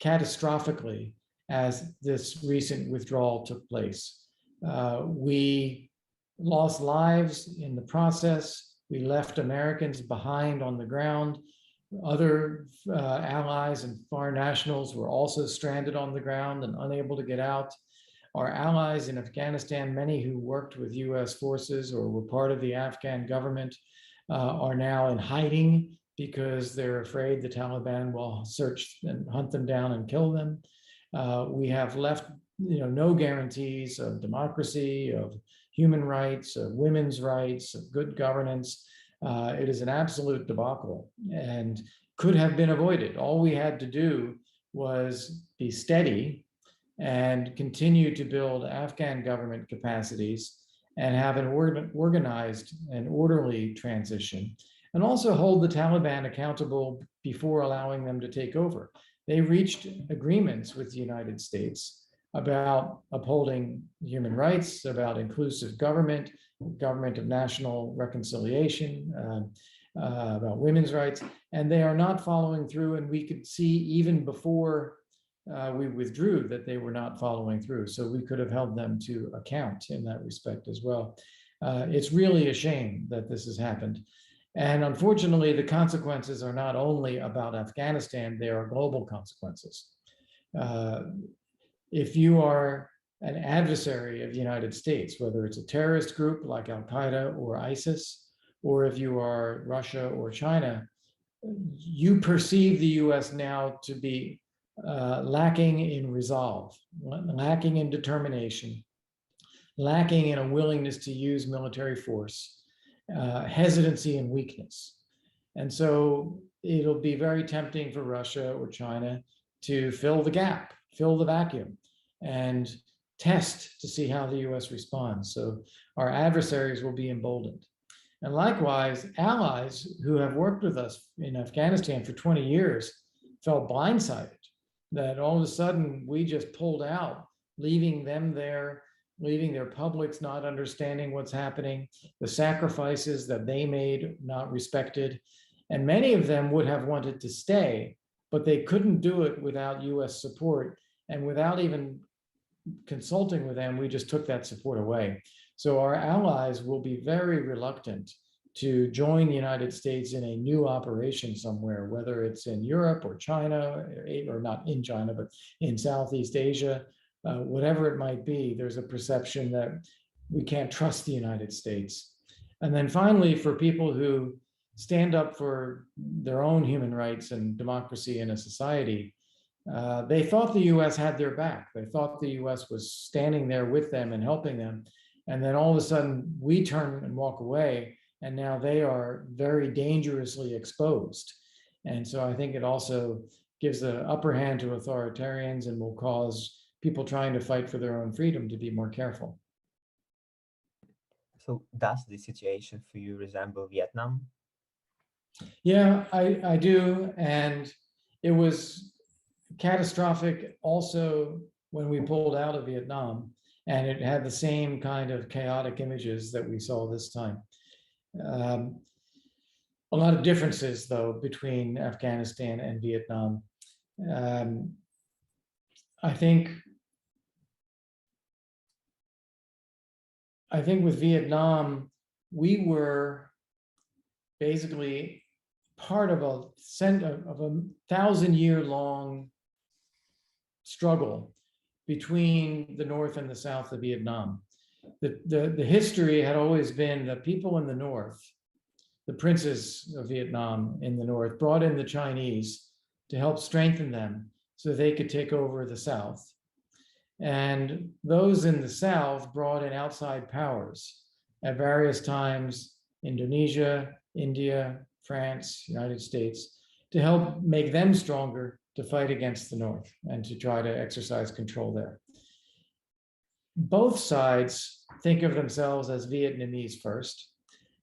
catastrophically as this recent withdrawal took place. We lost lives in the process. We left Americans behind on the ground. Other allies and foreign nationals were also stranded on the ground and unable to get out. Our allies in Afghanistan, many who worked with US forces or were part of the Afghan government, are now in hiding because they're afraid the Taliban will search and hunt them down and kill them. We have left no guarantees of democracy, of human rights, of women's rights, of good governance. It is an absolute debacle and could have been avoided. All we had to do was be steady and continue to build Afghan government capacities and have an organized and orderly transition, and also hold the Taliban accountable before allowing them to take over. They reached agreements with the United States about upholding human rights, about inclusive government of national reconciliation, about women's rights, and they are not following through. And we could see even before we withdrew that they were not following through. So we could have held them to account in that respect as well. It's really a shame that this has happened. And unfortunately, the consequences are not only about Afghanistan, they are global consequences. If you are an adversary of the United States, whether it's a terrorist group like Al-Qaeda or ISIS, or if you are Russia or China, you perceive the US now to be lacking in resolve, lacking in determination, lacking in a willingness to use military force, hesitancy and weakness. And so it'll be very tempting for Russia or China to fill the gap, fill the vacuum, and test to see how the US responds. So our adversaries will be emboldened. And likewise, allies who have worked with us in Afghanistan for 20 years felt blindsided that all of a sudden we just pulled out, leaving them there, leaving their publics not understanding what's happening, the sacrifices that they made not respected. And many of them would have wanted to stay, but they couldn't do it without US support. And without even consulting with them, we just took that support away. So our allies will be very reluctant to join the United States in a new operation somewhere, whether it's in Europe or China, or not in China, but in Southeast Asia, whatever it might be. There's a perception that we can't trust the United States. And then finally, for people who stand up for their own human rights and democracy in a society, they thought the US had their back. They thought the US was standing there with them and helping them. And then all of a sudden we turn and walk away, and now they are very dangerously exposed. And so I think it also gives the upper hand to authoritarians and will cause people trying to fight for their own freedom to be more careful. So does the situation for you resemble Vietnam? Yeah, I do. And it was catastrophic also when we pulled out of Vietnam, and it had the same kind of chaotic images that we saw this time. A lot of differences, though, between Afghanistan and Vietnam. I think with Vietnam, we were basically part of a 1,000-year-long struggle between the North and the South of Vietnam. The history had always been that people in the North, the princes of Vietnam in the North, brought in the Chinese to help strengthen them so they could take over the South. And those in the South brought in outside powers at various times, Indonesia, India, France, United States, to help make them stronger to fight against the North and to try to exercise control there. Both sides think of themselves as Vietnamese first,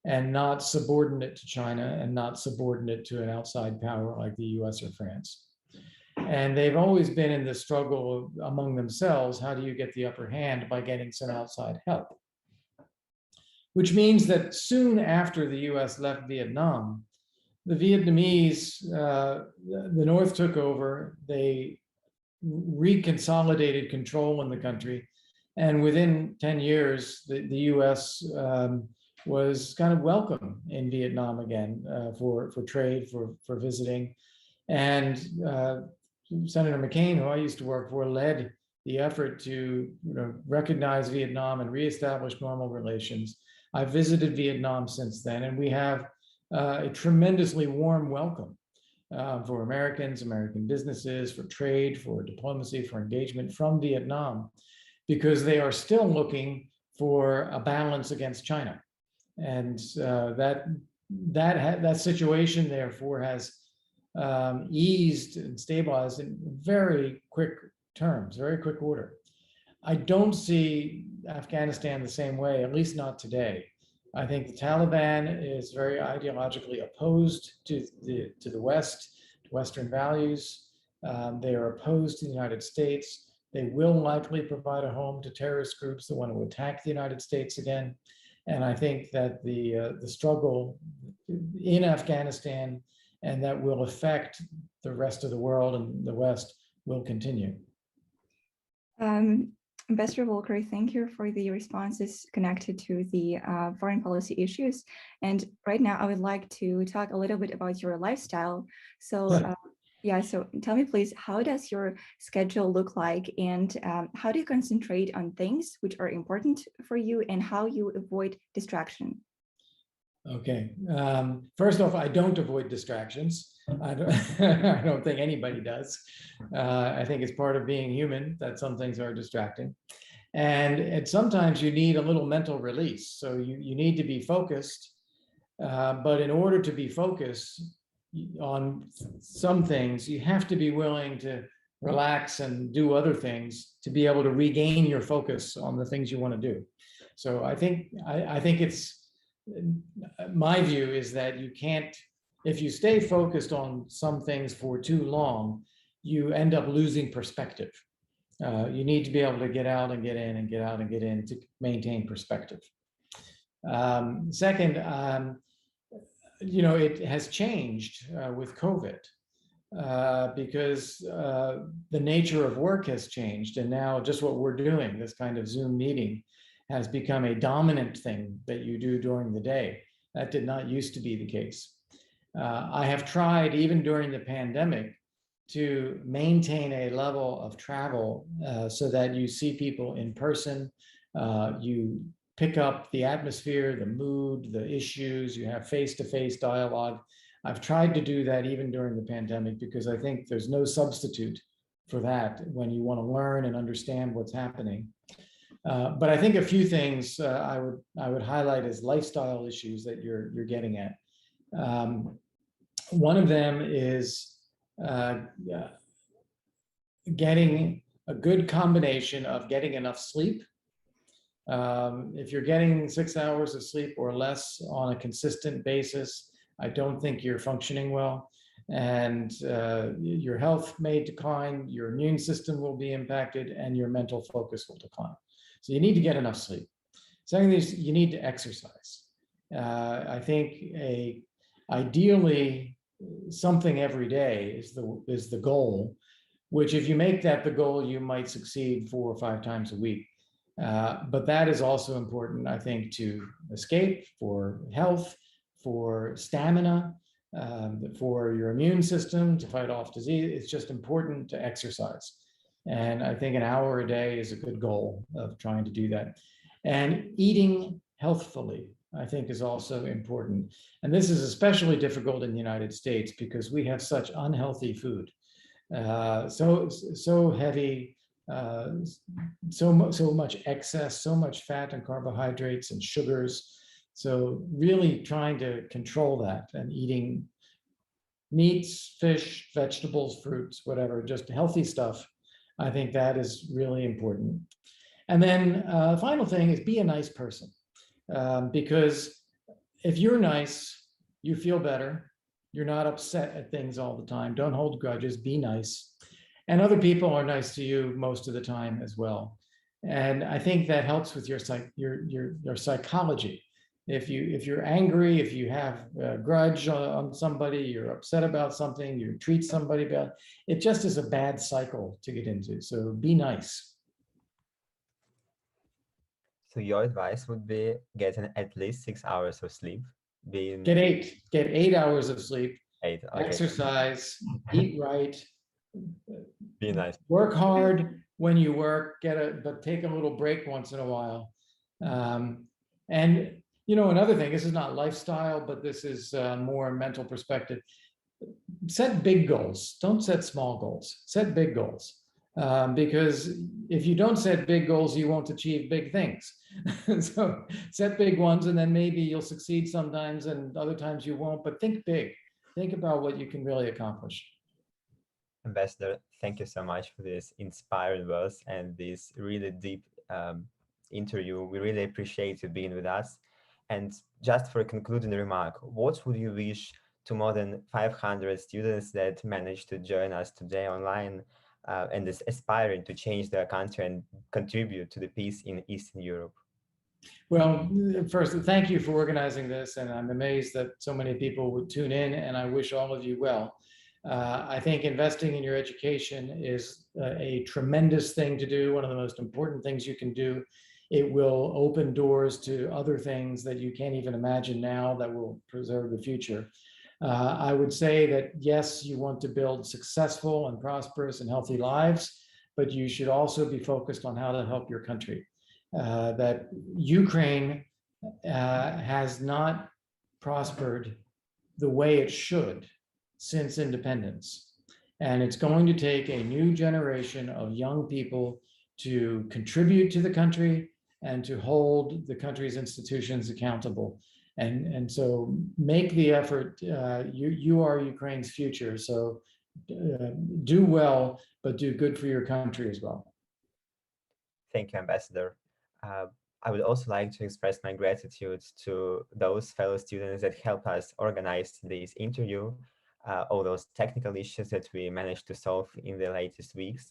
and not subordinate to China and not subordinate to an outside power like the US or France. And they've always been in the struggle among themselves. How do you get the upper hand? By getting some outside help. Which means that soon after the US left Vietnam, the Vietnamese, the North took over, they reconsolidated control in the country. And within 10 years, the US was kind of welcome in Vietnam again for trade, for visiting. And Senator McCain, who I used to work for, led the effort to recognize Vietnam and reestablish normal relations. I've visited Vietnam since then, and we have a tremendously warm welcome for Americans, American businesses, for trade, for diplomacy, for engagement from Vietnam, because they are still looking for a balance against China. And that situation, therefore, has eased and stabilized in very quick terms, very quick order. I don't see Afghanistan the same way, at least not today. I think the Taliban is very ideologically opposed to the West, to Western values. They are opposed to the United States. They will likely provide a home to terrorist groups that want to attack the United States again. And I think that the struggle in Afghanistan, and that will affect the rest of the world and the West, will continue. Ambassador Volker, thank you for the responses connected to the foreign policy issues. And right now, I would like to talk a little bit about your lifestyle. So, so tell me, please, how does your schedule look like, and how do you concentrate on things which are important for you, and how you avoid distraction? Okay. First off, I don't avoid distractions. I don't, I don't think anybody does. I think it's part of being human that some things are distracting. And sometimes you need a little mental release. So you need to be focused. But in order to be focused on some things, you have to be willing to relax and do other things to be able to regain your focus on the things you want to do. So I think it's, my view is that you can't, if you stay focused on some things for too long, you end up losing perspective. You need to be able to get out and get in and get out and get in to maintain perspective. Second, you know, it has changed with COVID because the nature of work has changed. And now just what we're doing, this kind of Zoom meeting, has become a dominant thing that you do during the day. That did not used to be the case. I have tried, even during the pandemic, to maintain a level of travel so that you see people in person, you pick up the atmosphere, the mood, the issues, you have face-to-face dialogue. I've tried to do that even during the pandemic because I think there's no substitute for that when you want to learn and understand what's happening. But I think a few things I would highlight as lifestyle issues that you're getting at. One of them is getting a good combination of getting enough sleep. If you're getting 6 hours of sleep or less on a consistent basis, I don't think you're functioning well, and your health may decline, your immune system will be impacted, and your mental focus will decline. So you need to get enough sleep. Second is you need to exercise. I think ideally something every day is the goal, which if you make that the goal, you might succeed 4 or 5 times a week. But that is also important, I think, to escape, for health, for stamina, for your immune system, to fight off disease. It's just important to exercise. And I think an hour a day is a good goal of trying to do that. And eating healthfully, I think, is also important. And this is especially difficult in the United States because we have such unhealthy food. So heavy, so much excess, so much fat and carbohydrates and sugars. So really trying to control that and eating meats, fish, vegetables, fruits, whatever, just healthy stuff. I think that is really important. And then the final thing is be a nice person. Because if you're nice, you feel better. You're not upset at things all the time. Don't hold grudges, be nice. And other people are nice to you most of the time as well. And I think that helps with your psychology. If you're angry, if you have a grudge on somebody, you're upset about something, you treat somebody bad, it just is a bad cycle to get into. So be nice. So your advice would be getting at least 6 hours of sleep. Get 8 hours of sleep. 8, okay. Exercise, eat right. Be nice. Work hard when you work, but take a little break once in a while. And you know, another thing, this is not lifestyle, but this is more mental perspective. Set big goals. Don't set small goals. Set big goals. Because if you don't set big goals, you won't achieve big things. So set big ones, and then maybe you'll succeed sometimes, and other times you won't. But think big. Think about what you can really accomplish. Ambassador, thank you so much for this inspiring words and this really deep interview. We really appreciate you being with us. And just for a concluding remark, what would you wish to more than 500 students that managed to join us today online and is aspiring to change their country and contribute to the peace in Eastern Europe? Well, first, thank you for organizing this, and I'm amazed that so many people would tune in, and I wish all of you well. I think investing in your education is a tremendous thing to do, one of the most important things you can do. It will open doors to other things that you can't even imagine now that will preserve the future. I would say that, yes, you want to build successful and prosperous and healthy lives, but you should also be focused on how to help your country. That Ukraine has not prospered the way it should since independence. And it's going to take a new generation of young people to contribute to the country and to hold the country's institutions accountable. And so make the effort. You are Ukraine's future. So do well, but do good for your country as well. Thank you, Ambassador. I would also like to express my gratitude to those fellow students that helped us organize this interview, all those technical issues that we managed to solve in the latest weeks.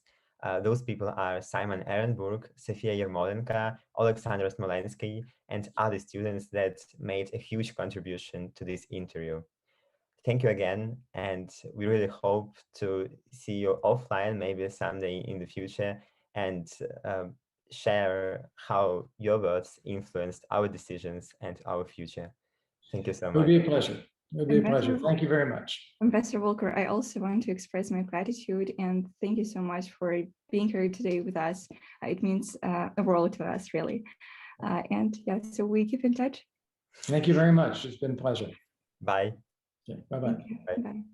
Those people are Simon Ehrenburg, Sofia Yermolenko, Alexander Smolensky, and other students that made a huge contribution to this interview. Thank you again, and we really hope to see you offline maybe someday in the future, and share how your words influenced our decisions and our future. Thank you so much. It would be a pleasure. It would be a pleasure. Thank you very much. Ambassador Volker, I also want to express my gratitude and thank you so much for being here today with us. It means the world to us, really. And yeah, so we keep in touch. Thank you very much. It's been a pleasure. Bye. Okay, bye-bye. Bye. Bye.